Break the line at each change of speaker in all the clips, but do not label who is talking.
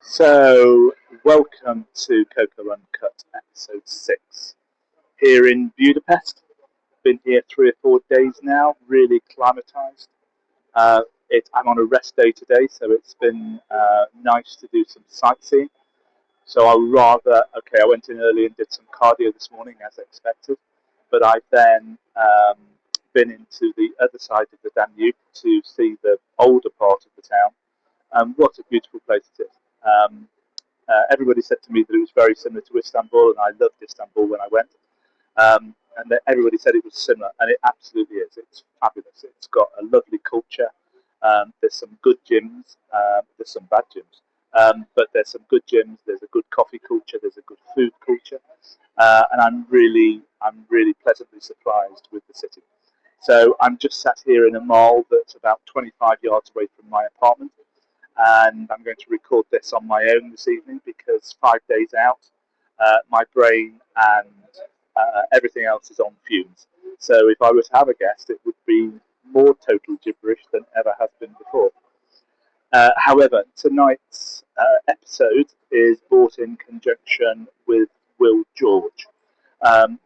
So, welcome to Coco-UNCUT episode 6 here in Budapest. Been here 3 or 4 days now, really acclimatised. I'm on a rest day today, so it's been nice to do some sightseeing. So I went in early and did some cardio this morning as expected, but I've then been into the other side of the Danube to see the older part of the town. What a beautiful place it is. Everybody said to me that it was very similar to Istanbul, and I loved Istanbul when I went. Everybody said it was similar, and it absolutely is. It's fabulous. It's got a lovely culture. There's some good gyms. There's some bad gyms, but there's some good gyms. There's a good coffee culture. There's a good food culture, and I'm really pleasantly surprised with the city. So I'm just sat here in a mall that's about 25 yards away from my apartment, and I'm going to record this on my own this evening because 5 days out, my brain and everything else is on fumes. So if I were to have a guest, it would be more total gibberish than ever has been before. However, tonight's episode is brought in conjunction with WillGeorge.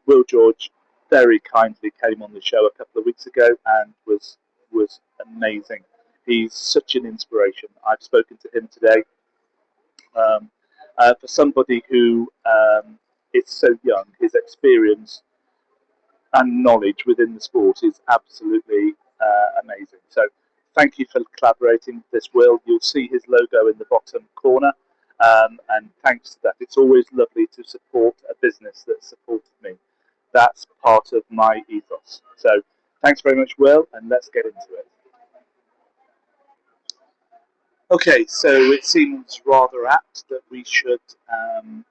WillGeorge very kindly came on the show a couple of weeks ago and was amazing. He's such an inspiration. I've spoken to him today. For somebody who is so young, his experience and knowledge within the sport is absolutely amazing. So thank you for collaborating with this, Will. You'll see his logo in the bottom corner. And thanks to that, it's always lovely to support a business that supported me. That's part of my ethos. So thanks very much, Will, and let's get into it. Okay, so it seems rather apt that we should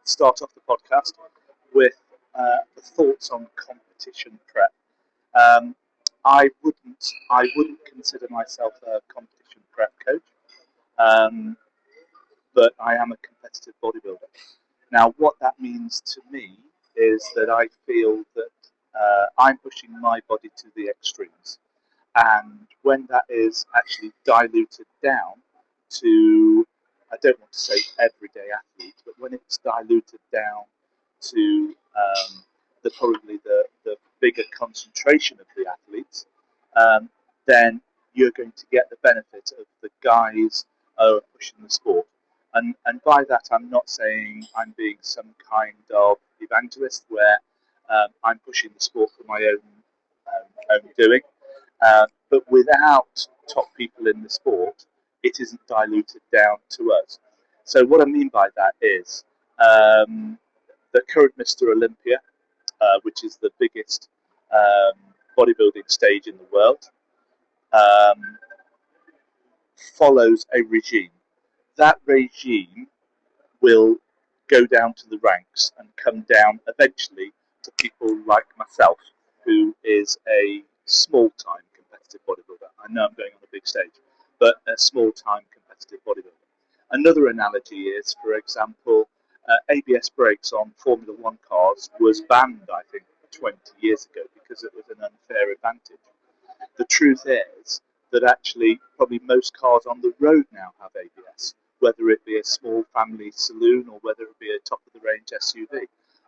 start off the podcast with the thoughts on competition prep. Um, I wouldn't consider myself a competition prep coach, um, but I am a competitive bodybuilder. Now, what that means to me is that I feel that I'm pushing my body to the extremes, and when that is actually diluted down to, I don't want to say everyday athlete, but when it's diluted down to probably the bigger concentration of the athletes, um, then you're going to get the benefit of the guys who are pushing the sport. And by that, I'm not saying I'm being some kind of evangelist where I'm pushing the sport for my own doing. But without top people in the sport, it isn't diluted down to us. So what I mean by that is the current Mr. Olympia, which is the biggest um, bodybuilding stage in the world, um, follows a regime. That regime will go down to the ranks and come down eventually to people like myself, who is a small-time competitive bodybuilder. I know I'm going on a big stage, but a small-time competitive bodybuilder. Another analogy is, for example, ABS brakes on Formula One cars was banned, I think, 20 years ago because it was an unfair advantage. The truth is that actually probably most cars on the road now have ABS, whether it be a small family saloon or whether it be a top of the range SUV.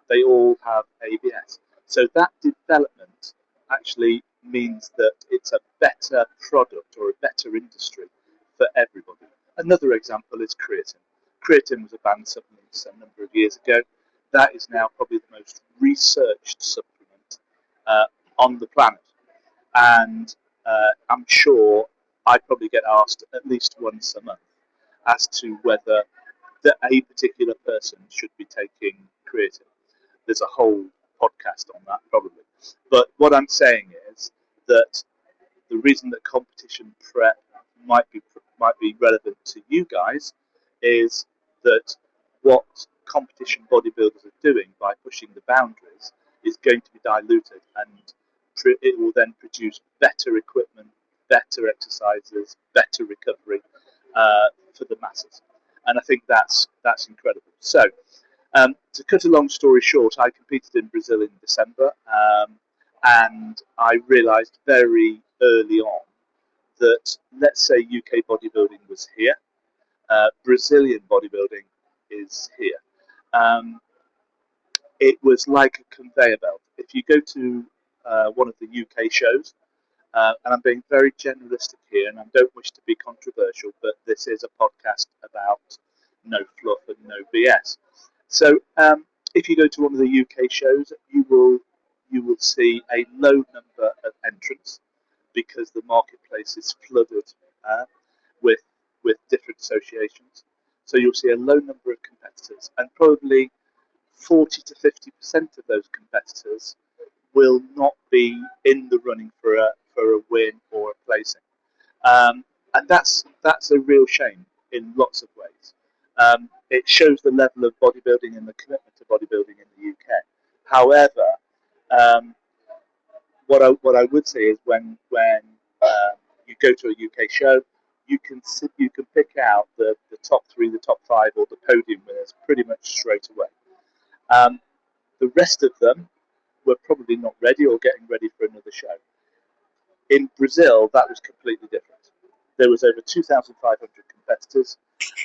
They all have ABS. So that development actually means that it's a better product or a better industry for everybody. Another example is creatine. Creatine was a banned supplement a number of years ago. That is now probably the most researched supplement on the planet. And I'm sure I probably get asked at least once a month as to whether a particular person should be taking creatine. There's a whole podcast on that probably. But what I'm saying is that the reason that competition prep might be might be relevant to you guys is that what competition bodybuilders are doing by pushing the boundaries is going to be diluted, and it will then produce better equipment, better exercises, better recovery for the masses. And I think that's incredible. So, to cut a long story short, I competed in Brazil in December, and I realised very early on that, let's say UK bodybuilding was here, Brazilian bodybuilding is here. Um, it was like a conveyor belt. If you go to one of the UK shows, and I'm being very generalistic here, and I don't wish to be controversial, but this is a podcast about no fluff and no BS. So, if you go to one of the UK shows, you will see a low number of entrants because the marketplace is flooded uh, with with different associations. So you'll see a low number of competitors, and probably 40 to 50% of those competitors will not be in the running for a win or a placing, and that's a real shame in lots of ways. It shows the level of bodybuilding and the commitment to bodybuilding in the UK. However, um, what I would say is you go to a UK show, you can pick out the top three, the top five, or the podium winners pretty much straight away. Um, the rest of them were probably not ready or getting ready for another show. In Brazil, that was completely different. There was over 2,500 competitors,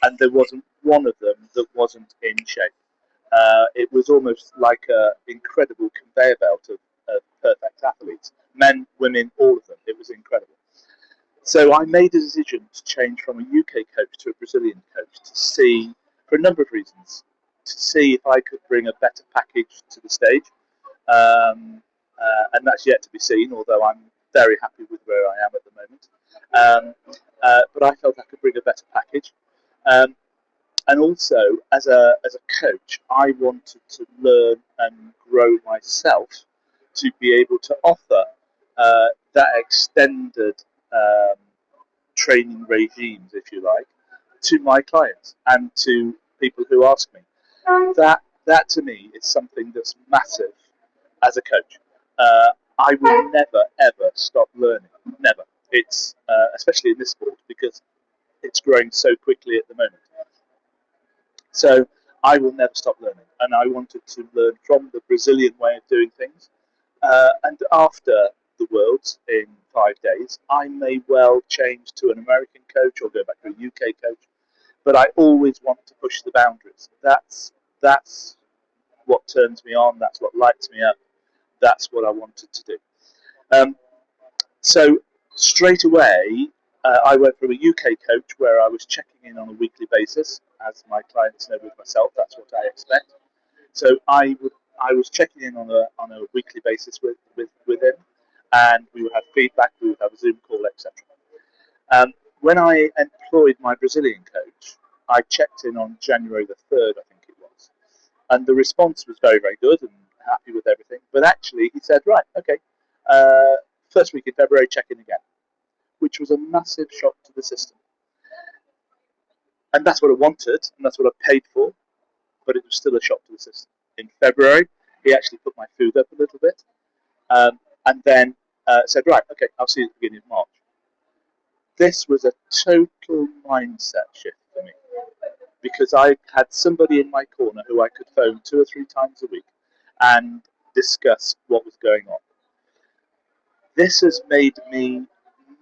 and there wasn't one of them that wasn't in shape. It was almost like an incredible conveyor belt of perfect athletes, men, women, all of them. It was incredible. So I made a decision to change from a UK coach to a Brazilian coach to see, for a number of reasons, to see if I could bring a better package to the stage. And that's yet to be seen, although I'm very happy with where I am at the moment. But I felt I could bring a better package. Um, and also, as a coach, I wanted to learn and grow myself to be able to offer that extended um, training regimes, if you like, to my clients and to people who ask me. That to me is something that's massive as a coach. I will never ever stop learning. Never. It's especially in this sport because it's growing so quickly at the moment. So I will never stop learning, and I wanted to learn from the Brazilian way of doing things. And after the Worlds in 5 days, I may well change to an American coach or go back to a UK coach. But I always want to push the boundaries. That's what turns me on. That's what lights me up. That's what I wanted to do. Um, so straight away, I went from a UK coach where I was checking in on a weekly basis, as my clients know with myself. That's what I expect. So I was checking in on a weekly basis with him, and we would have feedback. We would have a Zoom call, etc. When I employed my Brazilian coach, I checked in on January the 3rd, I think it was, and the response was very, very good and happy with everything. But actually, he said, right, okay, first week in February, check in again, which was a massive shock to the system. And that's what I wanted, and that's what I paid for, but it was still a shock to the system. In February, he actually put my food up a little bit, and then said, right, okay, I'll see you at the beginning of March. This was a total mindset shift for me because I had somebody in my corner who I could phone 2 or 3 times a week and discuss what was going on. This has made me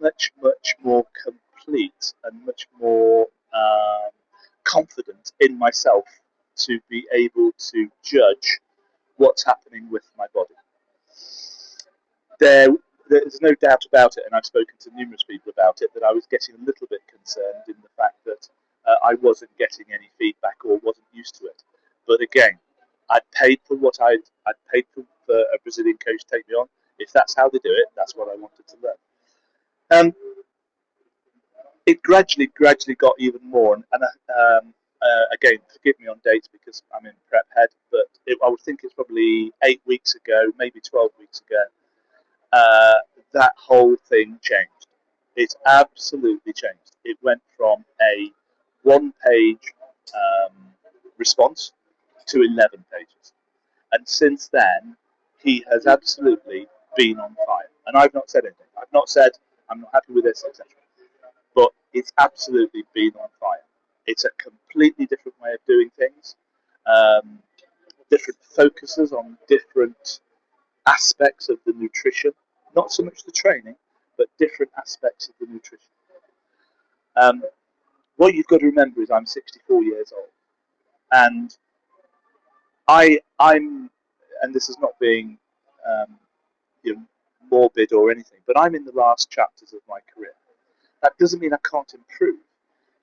much, much more complete and much more confident in myself to be able to judge what's happening with my body. There's no doubt about it, and I've spoken to numerous people about it, that I was getting a little bit concerned in the fact that I wasn't getting any feedback or wasn't used to it. But again, I'd paid for I'd paid for a Brazilian coach to take me on. If that's how they do it, that's what I wanted to learn. Um, it gradually got even more, again, forgive me on dates because I'm in prep head, but I would think it's probably 8 weeks ago, maybe 12 weeks ago. That whole thing changed. It's absolutely changed. It went from a one-page um, response to 11 pages. And since then, he has absolutely been on fire. And I've not said anything. I've not said, I'm not happy with this, etc. But it's absolutely been on fire. It's a completely different way of doing things, um, different focuses on different aspects of the nutrition, not so much the training, but different aspects of the nutrition. Um, what you've got to remember is I'm 64 years old, and I'm, and this is not being um, you know, morbid or anything, but I'm in the last chapters of my career. That doesn't mean I can't improve.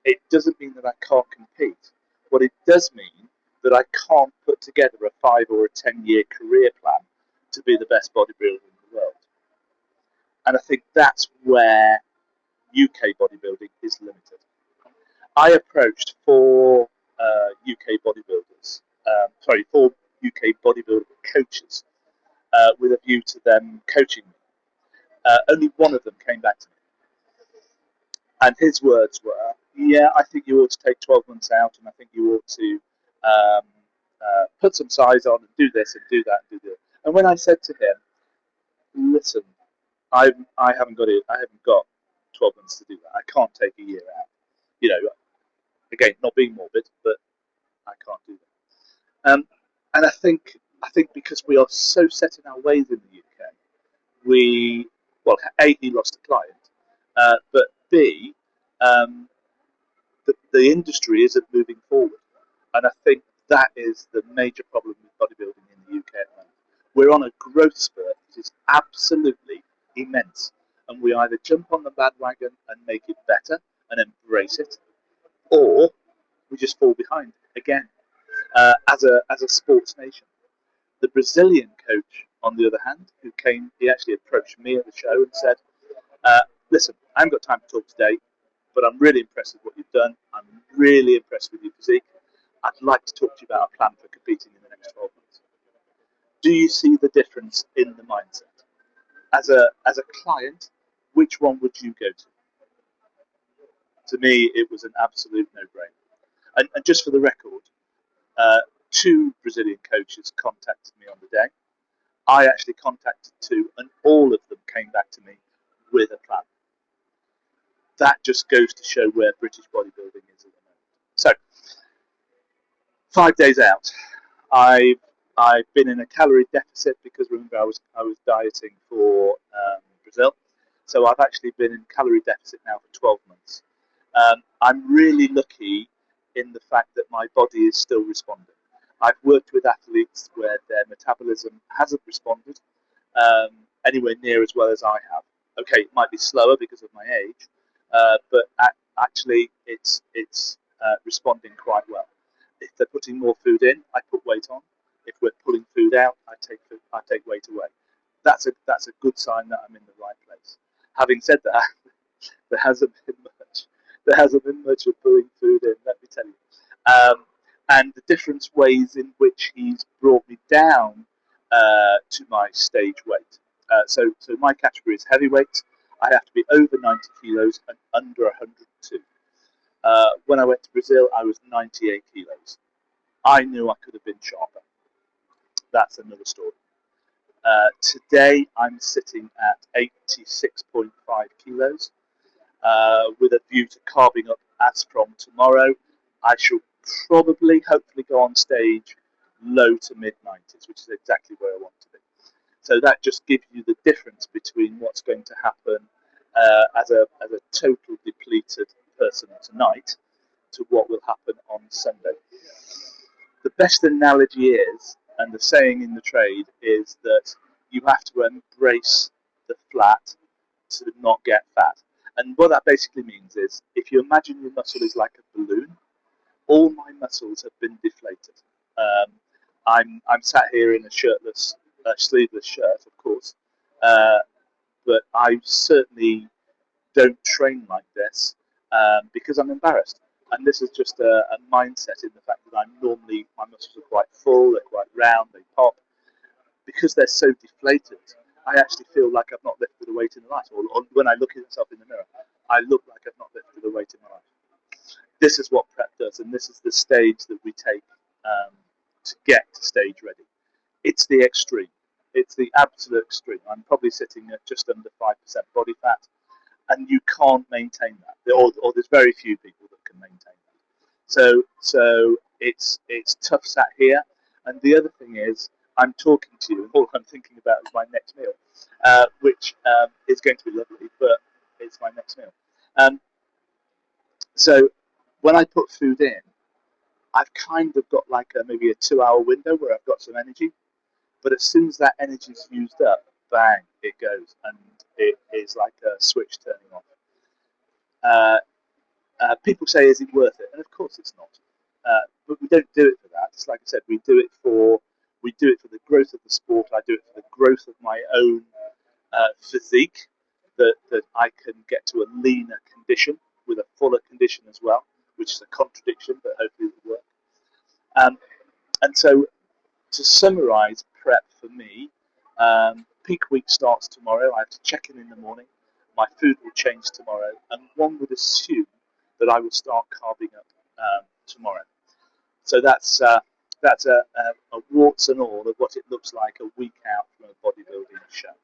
It doesn't mean that I can't compete. What it does mean that I can't put together a 5 or a 10-year career plan to be the best bodybuilder in the world. And I think that's where UK bodybuilding is limited. I approached UK bodybuilders, four UK bodybuilder coaches with a view to them coaching me. Only one of them came back to me. And his words were, yeah, I think you ought to take 12 months out, and I think you ought to um, put some size on and do this and do that and do that. And when I said to him, listen, I haven't got it. I haven't got 12 months to do that. I can't take a year out. You know, again, not being morbid, but I can't do that. And I think because we are so set in our ways in the UK, well, A, he lost a client, but B, um, the industry isn't moving forward. And I think that is the major problem with bodybuilding in the UK at the moment. We're on a growth spurt that is absolutely immense. And we either jump on the bandwagon and make it better and embrace it, or we just fall behind again as a sports nation. The Brazilian coach, on the other hand, he actually approached me at the show and said, listen, I haven't got time to talk today, but I'm really impressed with what you've done. I'm really impressed with your physique. I'd like to talk to you about a plan for competing in the next 12 months. Do you see the difference in the mindset? As a client, which one would you go to? To me, it was an absolute no-brainer. And just for the record, uh, two Brazilian coaches contacted me on the day. I actually contacted two, and all of them came back to me with a plan. That just goes to show where British bodybuilding is at the moment. So, 5 days out, I've been in a calorie deficit because remember I was dieting for Brazil, so I've actually been in calorie deficit now for 12 months. I'm really lucky in the fact that my body is still responding. I've worked with athletes where their metabolism hasn't responded um, anywhere near as well as I have. Okay, it might be slower because of my age, but actually it's responding quite well. If they're putting more food in, I put weight on. If we're pulling food out, I take weight away. That's a good sign that I'm in the right place. Having said that, there hasn't been much. There hasn't been much of pulling food in. Let me tell you. And the different ways in which he's brought me down to my stage weight. So my category is heavyweight. I have to be over 90 kilos and under 102. When I went to Brazil, I was 98 kilos. I knew I could have been sharper. That's another story. Today, I'm sitting at 86.5 kilos with a view to carving up as from tomorrow. I shall probably, hopefully, go on stage low to mid 90s, which is exactly where I want to be. So that just gives you the difference between what's going to happen as a total depleted person tonight to what will happen on Sunday. The best analogy is, and the saying in the trade is that you have to embrace the flat to not get fat. And what that basically means is, if you imagine your muscle is like a balloon, all my muscles have been deflated. Um, I'm sat here in a sleeveless shirt, of course, uh, but I certainly don't train like this because I'm embarrassed. And this is just a mindset in the fact that my muscles are quite full, they're quite round, they pop. Because they're so deflated, I actually feel like I've not lifted a weight in my life. Or when I look at myself in the mirror, I look like I've not lifted a weight in my life. This is what prep does, and this is the stage that we take to get to stage ready. It's the extreme. It's the absolute extreme. I'm probably sitting at just under 5% body fat, and you can't maintain that, or there's very few people that can maintain that. So it's tough sat here. And the other thing is, I'm talking to you, and all I'm thinking about is my next meal, which is going to be lovely, but it's my next meal. Um, so when I put food in, I've kind of got like maybe a 2 hour window where I've got some energy. But as soon as that energy is used up, bang, it goes, and it is like a switch turning off. Uh, People say, "Is it worth it?" And of course, it's not. But we don't do it for that. It's like I said, we do it for the growth of the sport. I do it for the growth of my own physique, that I can get to a leaner condition with a fuller condition as well, which is a contradiction, but hopefully it will work. Um, and so, to summarise prep for me, peak week starts tomorrow. I have to check in the morning. My food will change tomorrow, and one would assume that I will start carving up tomorrow. So that's a warts and all of what it looks like a week out from a bodybuilding show.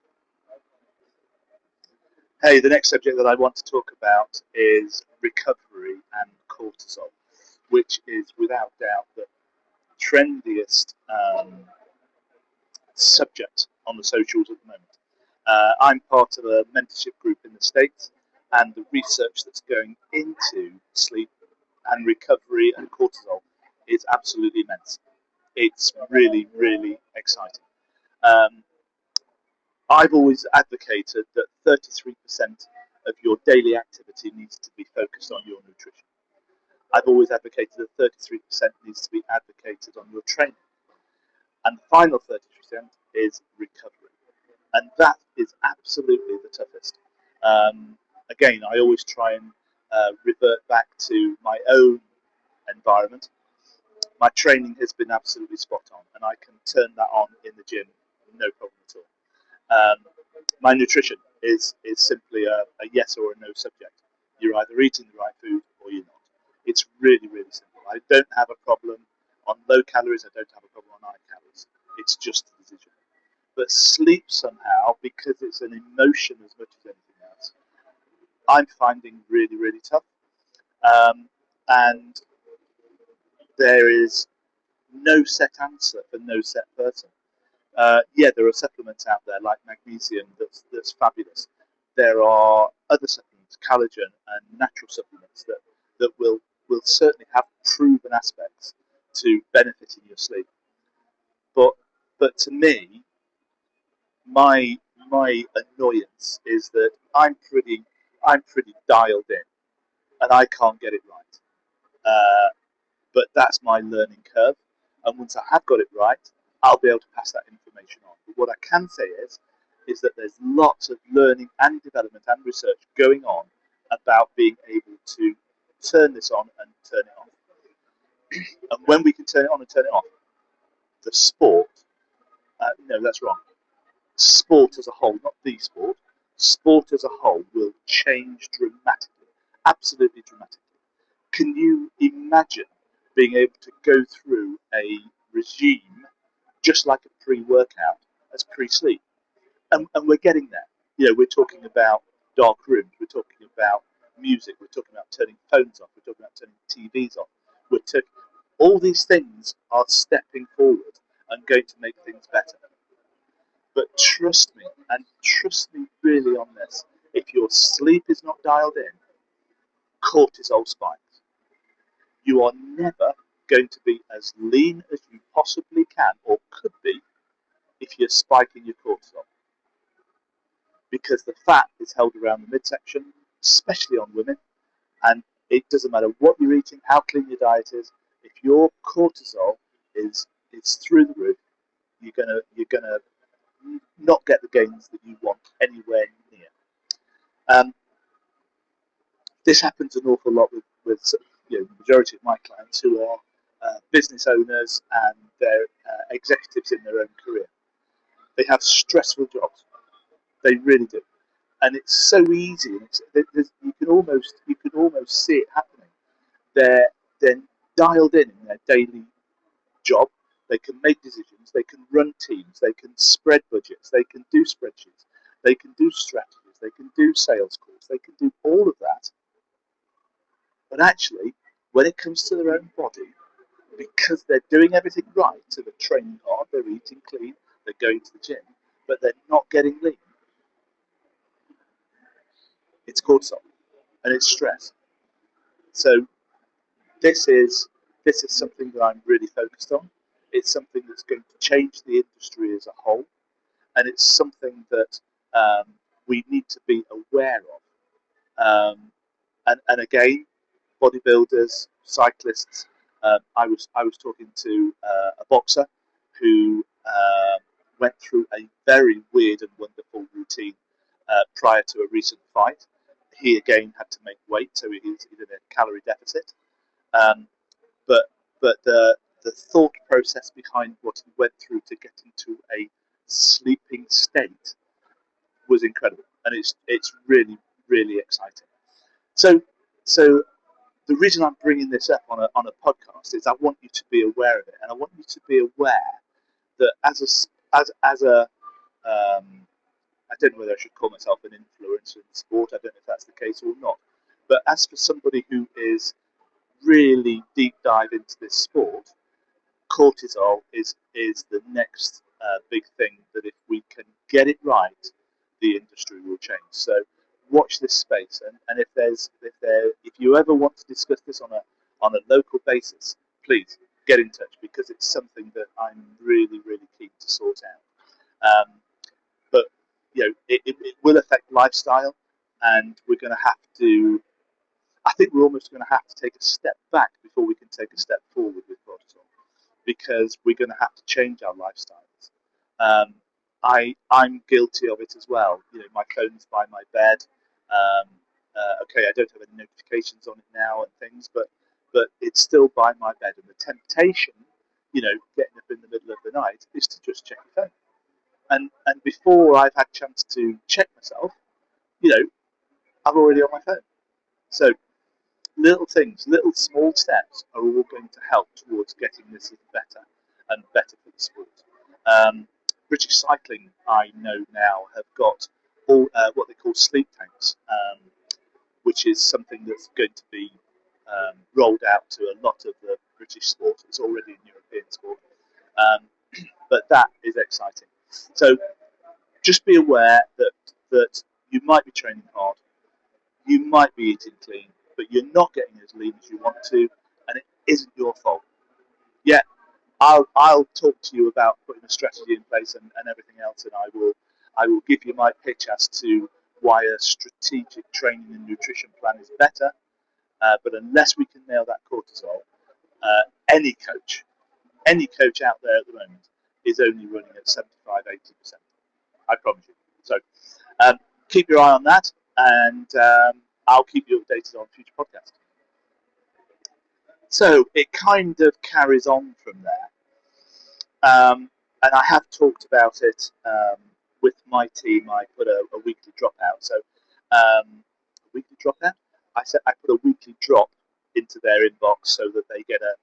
Hey, the next subject that I want to talk about is recovery and cortisol, which is without doubt the trendiest subject on the socials at the moment. I'm part of a mentorship group in the States, and the research that's going into sleep and recovery and cortisol is absolutely immense. It's really, really exciting. Um, I've always advocated that 33% of your daily activity needs to be focused on your nutrition. I've always advocated that 33% needs to be advocated on your training. And the final 30% is recovery. And that is absolutely the toughest. Again, I always try and revert back to my own environment. My training has been absolutely spot on, and I can turn that on in the gym, no problem at all. My nutrition is simply a yes or a no subject. You're either eating the right food or you're not. It's really, really simple. I don't have a problem on low calories. I don't have a problem on high calories. It's just a decision. But sleep somehow, because it's an emotion as much as anything else, I'm finding really, really tough. And there is no set answer for no set person. Yeah, there are supplements out there like magnesium that's fabulous. There are other supplements, collagen and natural supplements that will certainly have proven aspects to benefiting your sleep. But to me, my annoyance is that I'm pretty dialed in, and I can't get it right. But that's my learning curve, and once I have got it right, I'll be able to pass that information on. But what I can say is that there's lots of learning and development and research going on about being able to turn this on and turn it off. And when we can turn it on and turn it off, the sport, no, that's wrong. Sport as a whole, not the sport as a whole will change dramatically, absolutely dramatically. Can you imagine being able to go through a regime just like a pre-workout as pre-sleep? And we're getting there. You know, we're talking about dark rooms, we're talking about music, we're talking about turning phones off, we're talking about turning TVs off. All these things are stepping forward and going to make things better. But trust me, and trust me really on this, if your sleep is not dialed in, cortisol spikes. You are never going to be as lean as you possibly can or could be if you're spiking your cortisol. Because the fat is held around the midsection, especially on women, and it doesn't matter what you're eating, how clean your diet is, if your cortisol is through the roof, you're gonna not get the gains that you want anywhere near. Um, this happens an awful lot with the majority of my clients who are business owners and they're executives in their own career. They have stressful jobs. They really do, and it's so easy. You can almost see it happening. They're dialed in their daily job. They can make decisions. They can run teams. They can spread budgets. They can do spreadsheets. They can do strategies. They can do sales calls. They can do all of that. But actually, when it comes to their own body, because they're doing everything right, so they're training hard, they're eating clean, they're going to the gym, but they're not getting lean, it's cortisol and it's stress. So this is something that I'm really focused on. It's something that's going to change the industry as a whole, and it's something that we need to be aware of. And again, bodybuilders, cyclists. I was talking to a boxer who went through a very weird and wonderful routine prior to a recent fight. He again had to make weight, so he's in a calorie deficit. Um, but the thought process behind what he went through to get into a sleeping state was incredible, and it's really really exciting. So so the reason I'm bringing this up on a podcast is I want you to be aware of it, and I want you to be aware that as a I don't know whether I should call myself an influencer in sport. I don't know if that's the case or not. But as for somebody who is really deep dive into this sport, cortisol is the next big thing that if we can get it right, the industry will change. So watch this space, and if you ever want to discuss this on a local basis, please get in touch, because it's something that I'm really really keen to sort out. But it will affect lifestyle, and we're going to have to. I think we're almost going to have to take a step back before we can take a step forward with cortisol, because we're going to have to change our lifestyles. Um, I'm guilty of it as well. My phone's by my bed. Okay, I don't have any notifications on it now and things, but it's still by my bed, and the temptation, getting up in the middle of the night, is to just check your phone. And before I've had a chance to check myself, I'm already on my phone. So little things, little small steps are all going to help towards getting this better and better for the sport. Um, British Cycling, I know now, have got all what they call sleep tanks, which is something that's going to be rolled out to a lot of the British sport. It's already in European sport, um, but that is exciting. So just be aware that you might be training hard, you might be eating clean, but you're not getting as lean as you want to, and it isn't your fault. Yeah, I'll talk to you about putting a strategy in place and everything else, and I will give you my pitch as to why a strategic training and nutrition plan is better. But unless we can nail that cortisol, uh, any coach, any coach out there at the moment is only running at 75, 80%. I promise you. So um, keep your eye on that, and I'll keep you updated on future podcasts. So it kind of carries on from there. And I have talked about it with my team. I put a weekly dropout. So a weekly dropout? I said I put a weekly drop into their inbox so that they get a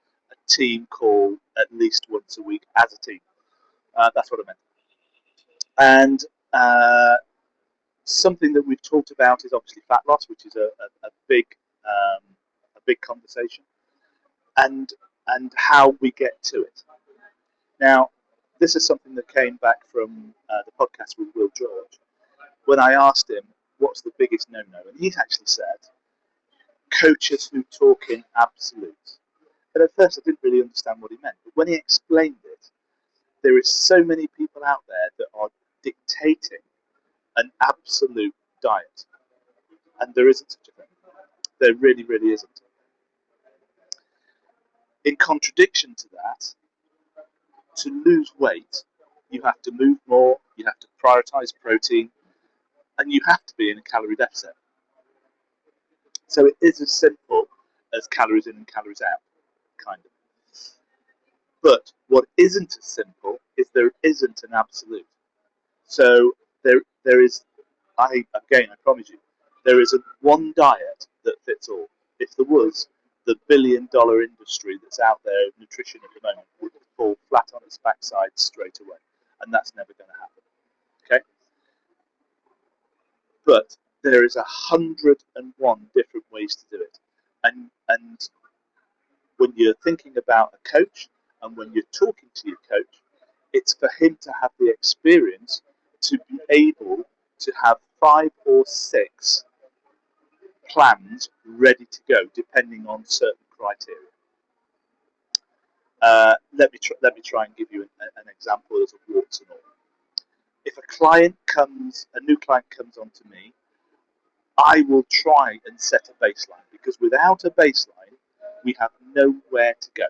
team call at least once a week as a team. That's what I meant. And something that we've talked about is obviously fat loss, which is a big a big conversation, and how we get to it. Now, this is something that came back from the podcast with WillGeorge when I asked him what's the biggest no-no, and he actually said coaches who talk in absolutes. And at first, I didn't really understand what he meant, but when he explained it, there is so many people out there that are dictating an absolute diet, and there isn't such a thing. There really, really isn't. In contradiction to that, to lose weight, you have to move more, you have to prioritize protein, and you have to be in a calorie deficit. So it is as simple as calories in and calories out, kind of. But what isn't as simple is there isn't an absolute. So there is, I promise you, there isn't one diet that fits all. If there was, the $1 billion industry that's out there of nutrition at the moment would fall flat on its backside straight away, and that's never going to happen. Okay, but there is 101 different ways to do it, and when you're thinking about a coach and when you're talking to your coach, it's for him to have the experience to be able to have 5 or 6 plans ready to go, depending on certain criteria. Let me try and give you an example of warts and all. If a new client comes onto me, I will try and set a baseline, because without a baseline, we have nowhere to go.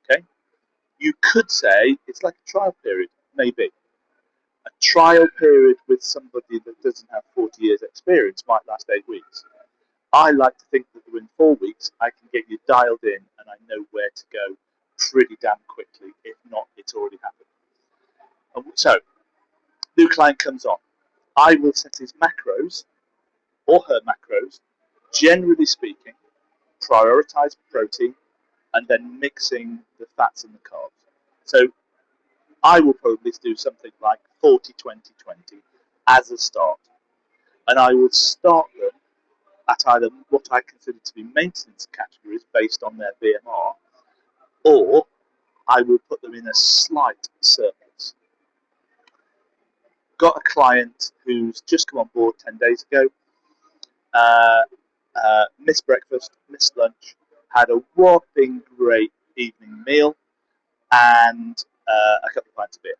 Okay? You could say it's like a trial period, maybe. A trial period with somebody that doesn't have 40 years experience might last 8 weeks. I like to think that within 4 weeks, I can get you dialed in and I know where to go pretty damn quickly. If not, it's already happened. So, new client comes on. I will set his macros or her macros, generally speaking, prioritize protein, and then mixing the fats and the carbs. So I will probably do something like 40-20-20 as a start. And I will start them at either what I consider to be maintenance categories based on their BMR, or I will put them in a slight surplus. Got a client who's just come on board 10 days ago, missed breakfast, missed lunch, had a whopping great evening meal, and a couple of pints of beer.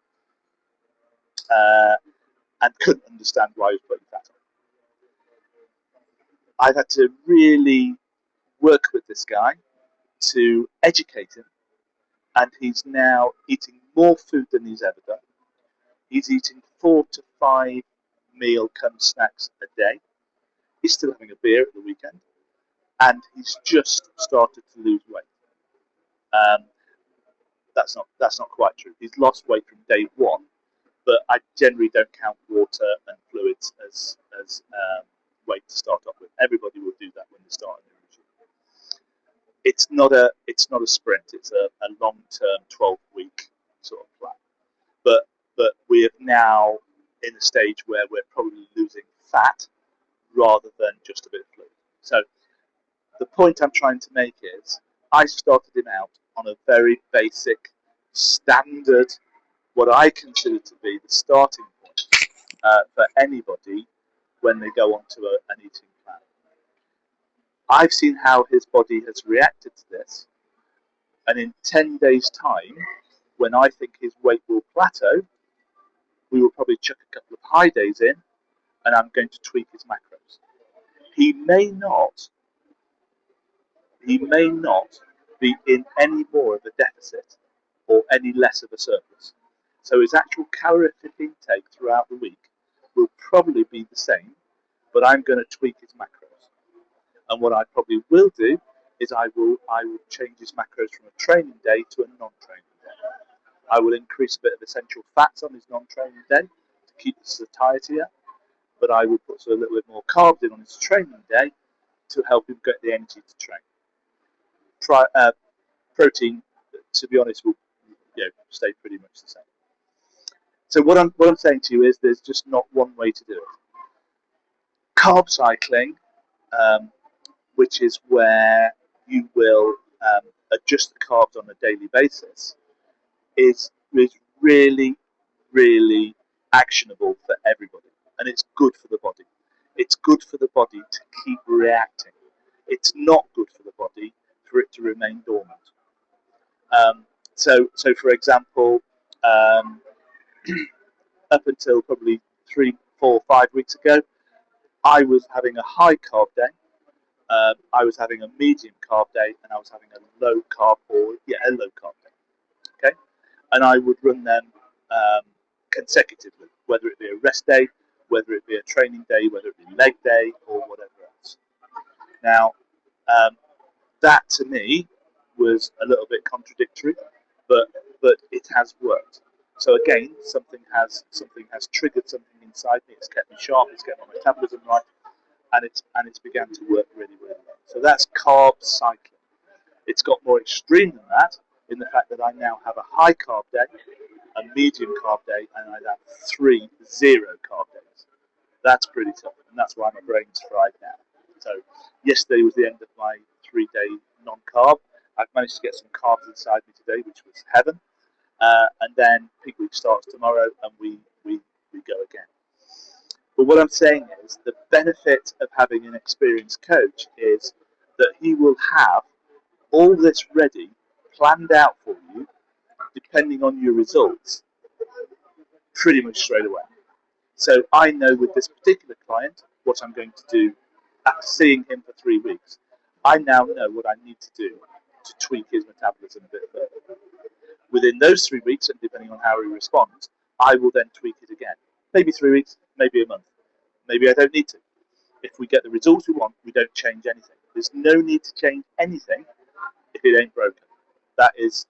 And couldn't understand why he was putting that on. I've had to really work with this guy to educate him, and he's now eating more food than he's ever done. He's eating 4 to 5 meal cum snacks a day. He's still having a beer at the weekend, and he's just started to lose weight. That's not quite true. He's lost weight from day one, but I generally don't count water and fluids as weight to start off with. Everybody will do that when they start a new regime. It's not a sprint. It's a long-term 12-week sort of plan. But we are now in a stage where we're probably losing fat rather than just a bit of fluid. So the point I'm trying to make is I started him out on a very basic, standard, what I consider to be the starting point for anybody when they go onto an eating plan. I've seen how his body has reacted to this, and in 10 days' time, when I think his weight will plateau, we will probably chuck a couple of high days in, and I'm going to tweak his macros. He may not be in any more of a deficit or any less of a surplus. So his actual calorific intake throughout the week will probably be the same, but I'm going to tweak his macros. And what I probably will do is I will change his macros from a training day to a non-training day. I will increase a bit of essential fats on his non-training day to keep the satiety up, but I will put a little bit more carbs in on his training day to help him get the energy to train. Protein, to be honest, will stay pretty much the same. So what I'm saying to you is there's just not one way to do it. Carb cycling, which is where you will adjust the carbs on a daily basis, is really, really actionable for everybody, and it's good for the body. It's good for the body to keep reacting. It's not good for the body for it to remain dormant. So for example, up until probably 3, 4, 5 weeks ago, I was having a high carb day, I was having a medium carb day, and I was having a low carb day. Okay, and I would run them consecutively, whether it be a rest day, whether it be a training day, whether it be leg day, or whatever else. Now, that to me was a little bit contradictory, but it has worked. So again, something has triggered something inside me. It's kept me sharp. It's kept my metabolism right, and it's began to work really, really well. So that's carb cycling. It's got more extreme than that in the fact that I now have a high carb day, a medium carb day, and I have 3 zero carb days. That's pretty tough, and that's why my brain's fried now. So yesterday was the end of my 3-day non-carb. I've managed to get some carbs inside me today, which was heaven. And then peak week starts tomorrow, and we go again. But what I'm saying is the benefit of having an experienced coach is that he will have all this ready, planned out for you, depending on your results, pretty much straight away. So I know with this particular client what I'm going to do after seeing him for 3 weeks. I now know what I need to do to tweak his metabolism a bit further. Within those 3 weeks, and depending on how he responds, I will then tweak it again. Maybe 3 weeks, maybe a month. Maybe I don't need to. If we get the results we want, we don't change anything. There's no need to change anything if it ain't broken. That is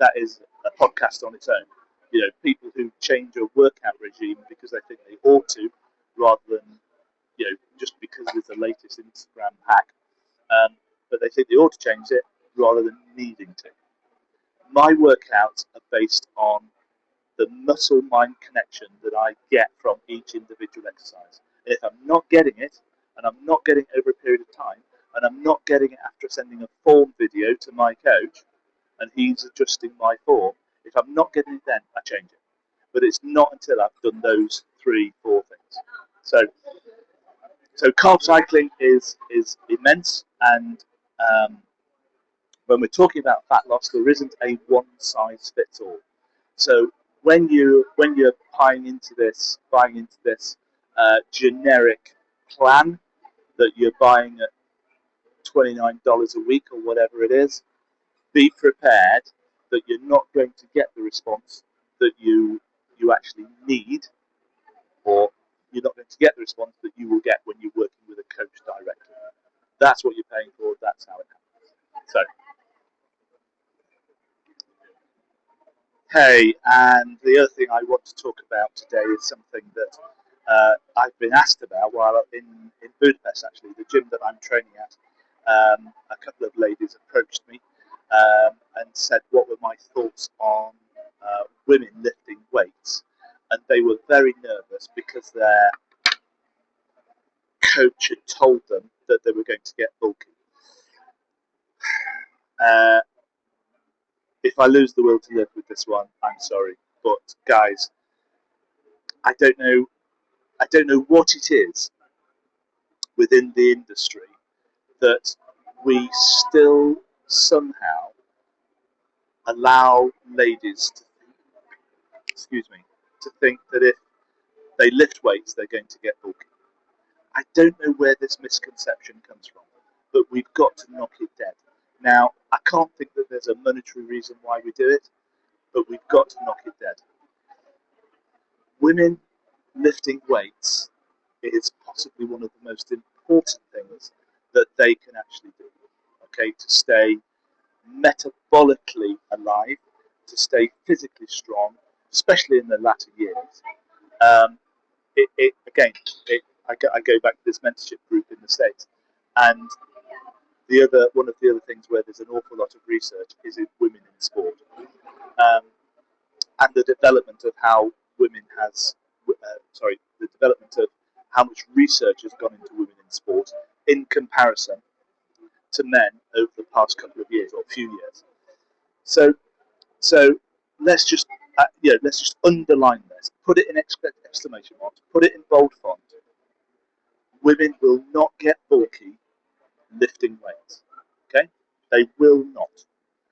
a podcast on its own. You know, people who change a workout regime because they think they ought to, rather than just because it's the latest Instagram hack. But they think they ought to change it rather than needing to. My workouts are based on the muscle-mind connection that I get from each individual exercise. If I'm not getting it, and I'm not getting it over a period of time, and I'm not getting it after sending a form video to my coach, and he's adjusting my form, if I'm not getting it then, I change it. But it's not until I've done those 3-4 things. So carb cycling is immense, and when we're talking about fat loss, there isn't a one-size-fits-all. So when you're buying into this generic plan that you're buying at $29 a week or whatever it is, be prepared that you're not going to get the response that you actually need, or you're not going to get the response that you will get when you're working with a coach directly. That's what you're paying for. That's how it happens. So, hey, and the other thing I want to talk about today is something that I've been asked about while in Budapest, actually, the gym that I'm training at. A couple of ladies approached me and said what were my thoughts on women lifting weights. And they were very nervous because their coach had told them that they were going to get bulky. If I lose the will to live with this one, I'm sorry. But guys, I don't know what it is within the industry that we still somehow allow ladies to think that if they lift weights, they're going to get bulky. I don't know where this misconception comes from, but we've got to knock it dead. Now, I can't think that there's a monetary reason why we do it, but we've got to knock it dead. Women lifting weights is possibly one of the most important things that they can actually do, okay, to stay metabolically alive, to stay physically strong, especially in the latter years. I go back to this mentorship group in the States, and one of the other things where there's an awful lot of research is in women in sport, and the development of how the development of how much research has gone into women in sport in comparison to men over the past couple of years or few years. So let's just underline this, put it in exclamation marks, put it in bold font. Women will not get bulky lifting weights. Okay, they will not.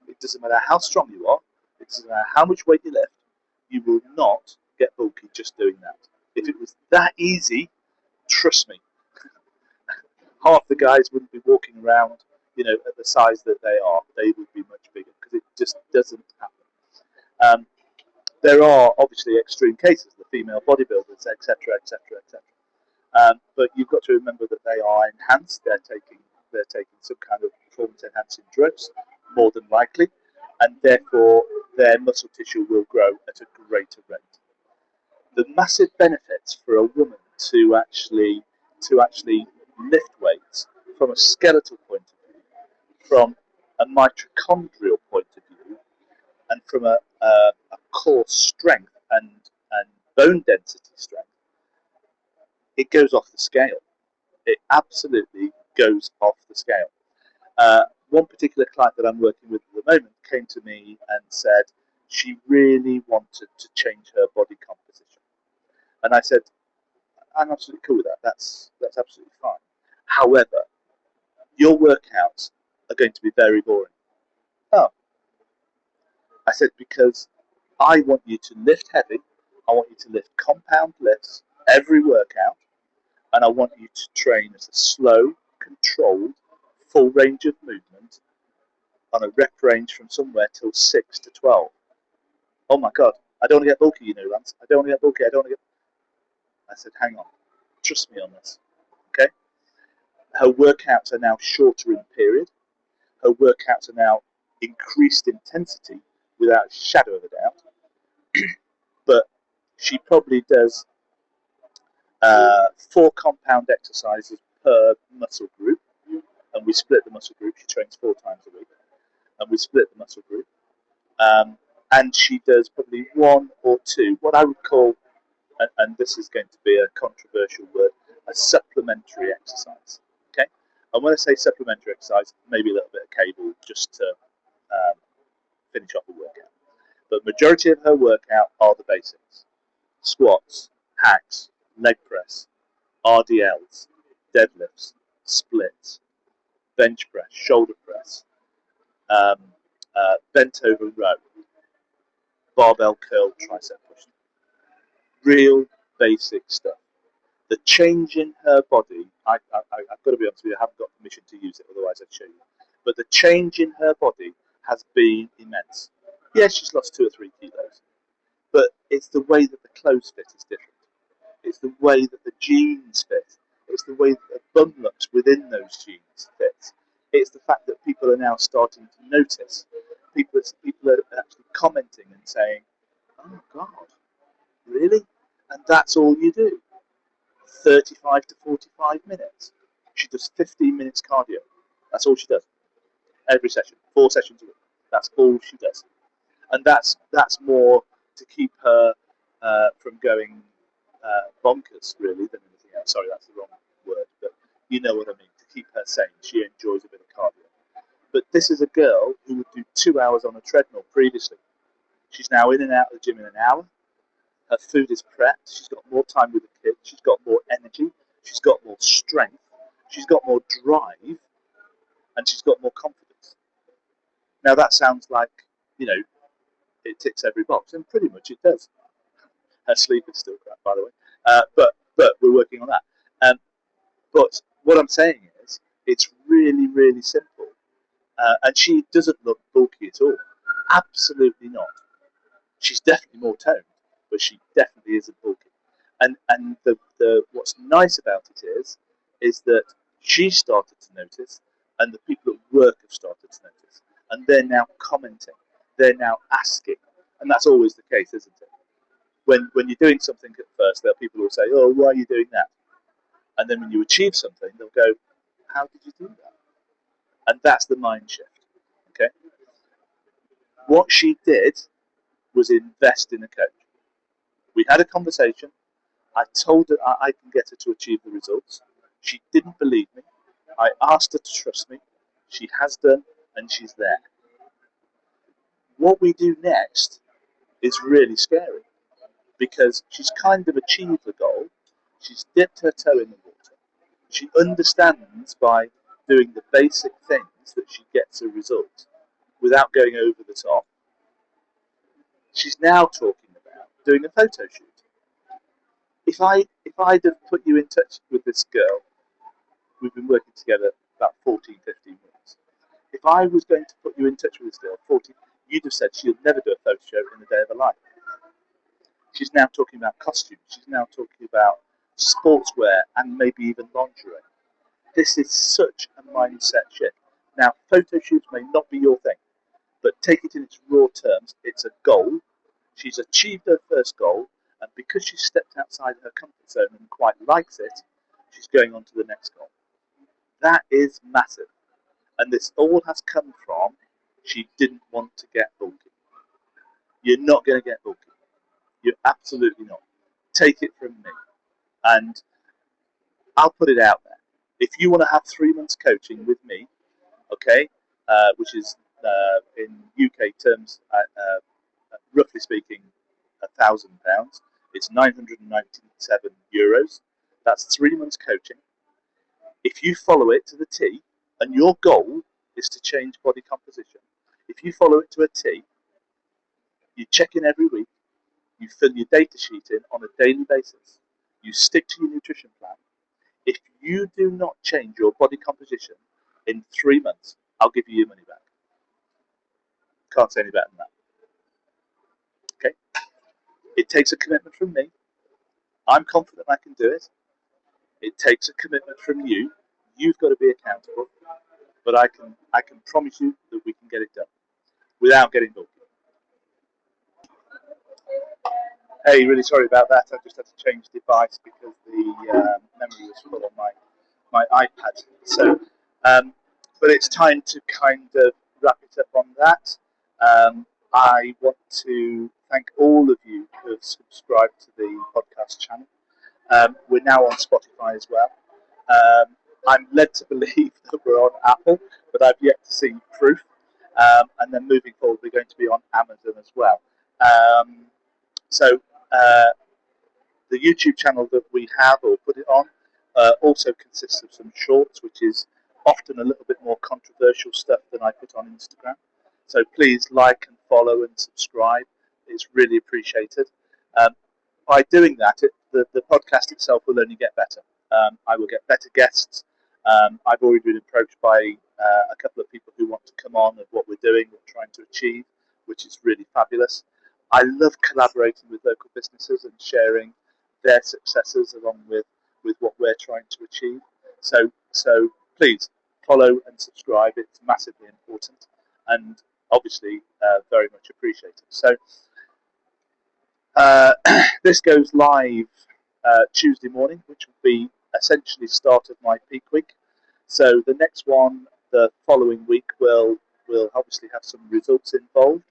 It doesn't matter how strong you are. It doesn't matter how much weight you lift. You will not get bulky just doing that. If it was that easy, trust me, half the guys wouldn't be walking around, at the size that they are. They would be much bigger because it just doesn't happen. There are obviously extreme cases, the female bodybuilders, etc., etc., etc. But you've got to remember that they are enhanced. They're taking some kind of performance-enhancing drugs, more than likely, and therefore their muscle tissue will grow at a greater rate. The massive benefits for a woman to actually lift weights from a skeletal point of view, from a mitochondrial point of view, and from a core strength and bone density strength, it goes off the scale. It absolutely goes off the scale. One particular client that I'm working with at the moment came to me and said she really wanted to change her body composition. And I said, I'm absolutely cool with that. That's absolutely fine. However, your workouts are going to be very boring. Oh, I said, because I want you to lift heavy, I want you to lift compound lifts every workout, and I want you to train as a slow, controlled, full range of movement on a rep range from somewhere till 6 to 12. Oh my God, I don't want to get bulky, you know, Lance. I don't want to get bulky. I don't want to get. I said, hang on, trust me on this. Okay? Her workouts are now shorter in period. Her workouts are now increased intensity without a shadow of a doubt. But she probably does 4 compound exercises per muscle group, and we split the muscle group. She trains 4 times a week, and we split the muscle group. And she does probably 1 or 2, what I would call, and this is going to be a controversial word, a supplementary exercise. Okay, and when I say supplementary exercise, maybe a little bit of cable just to um, finish off a workout. But majority of her workout are the basics: squats, hacks, leg press, RDLs, deadlifts, splits, bench press, shoulder press, um, bent over row, barbell curl, tricep push. Real basic stuff. The change in her body, I've got to be honest with you, I haven't got permission to use it, otherwise I'd show you. But the change in her body has been immense. Yes, she's lost 2 or 3 kilos, but it's the way that the clothes fit is different. It's the way that the jeans fit. It's the way that the bum looks within those jeans fits. It's the fact that people are now starting to notice. People are actually commenting and saying, "Oh God, really?" And that's all you do. 35 to 45 minutes. She does 15 minutes cardio. That's all she does. Every session. 4 sessions a week. That's all she does. And that's more to keep her from going bonkers, really, than anything else. Sorry, that's the wrong word, but you know what I mean. To keep her sane, she enjoys a bit of cardio. But this is a girl who would do 2 hours on a treadmill previously. She's now in and out of the gym in an hour. Her food is prepped. She's got more time with the kids. She's got more energy. She's got more strength. She's got more drive, and she's got more confidence. Now that sounds like, you know, it ticks every box, and pretty much it does. Her sleep is still crap, by the way, but we're working on that. But what I'm saying is, it's really, really simple, and she doesn't look bulky at all. Absolutely not. She's definitely more toned, but she definitely isn't bulky. And the what's nice about it is that she started to notice, and the people at work have started to notice, and they're now commenting, they're now asking, and that's always the case, isn't it? When you're doing something at first, there are people who will say, "Oh, why are you doing that?" And then when you achieve something, they'll go, "How did you do that?" And that's the mind shift. Okay. What she did was invest in a coach. We had a conversation. I told her I can get her to achieve the results. She didn't believe me. I asked her to trust me. She has done, and she's there. What we do next is really scary because she's kind of achieved the goal. She's dipped her toe in the water. She understands by doing the basic things that she gets a result without going over the top. She's now talking about doing a photo shoot. If I'd have put you in touch with this girl, we've been working together about 14, 15 months. If I was going to put you in touch with this girl, 14, you'd have said she'll never do a photo shoot in a day of her life. She's now talking about costumes. She's now talking about sportswear and maybe even lingerie. This is such a mindset shift. Now, photo shoots may not be your thing, but take it in its raw terms. It's a goal. She's achieved her first goal, and because she's stepped outside her comfort zone and quite likes it, she's going on to the next goal. That is massive. And this all has come from she didn't want to get bulky. You're not going to get bulky. You're absolutely not. Take it from me. And I'll put it out there. If you want to have 3 months coaching with me, okay, which is in UK terms, roughly speaking, £1,000. It's €997. That's 3 months coaching. If you follow it to the T, and your goal is to change body composition, If you follow it to a T, you check in every week, you fill your data sheet in on a daily basis, you stick to your nutrition plan. If you do not change your body composition in 3 months, I'll give you your money back. Can't say any better than that. Okay? It takes a commitment from me. I'm confident I can do it. It takes a commitment from you. You've got to be accountable. But I can promise you that we can get it done without getting bulky. Hey, really sorry about that. I just had to change device because the memory was full on my iPad. So, but it's time to kind of wrap it up on that. I want to thank all of you who have subscribed to the podcast channel. We're now on Spotify as well. I'm led to believe that we're on Apple, but I've yet to see proof. And then moving forward, we're going to be on Amazon as well. So the YouTube channel that we have or put it on also consists of some shorts, which is often a little bit more controversial stuff than I put on Instagram. So please like and follow and subscribe. It's really appreciated. By doing that, the podcast itself will only get better. I will get better guests. I've already been approached by a couple of people who want to come on of what we're doing, what we're trying to achieve, which is really fabulous. I love collaborating with local businesses and sharing their successes along with what we're trying to achieve. So please follow and subscribe. It's massively important and obviously very much appreciated. So this goes live Tuesday morning, which will be essentially start of my peak week. So the next one, the following week, will obviously have some results involved.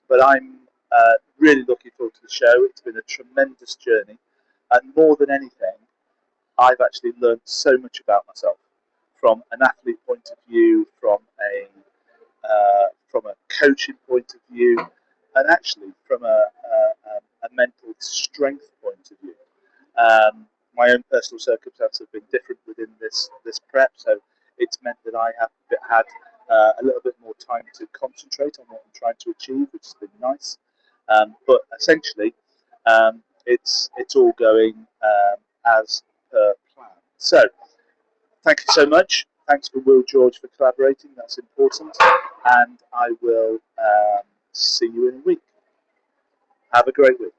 But I'm really looking forward to the show. It's been a tremendous journey, and more than anything, I've actually learned so much about myself from an athlete point of view, from a coaching point of view, and actually from a mental strength point of view. My own personal circumstances have been different within this prep, so it's meant that I have had a little bit more time to concentrate on what I'm trying to achieve, which has been nice. But essentially, it's all going as per plan. So, thank you so much. Thanks for WillGeorge for collaborating. That's important. And I will see you in a week. Have a great week.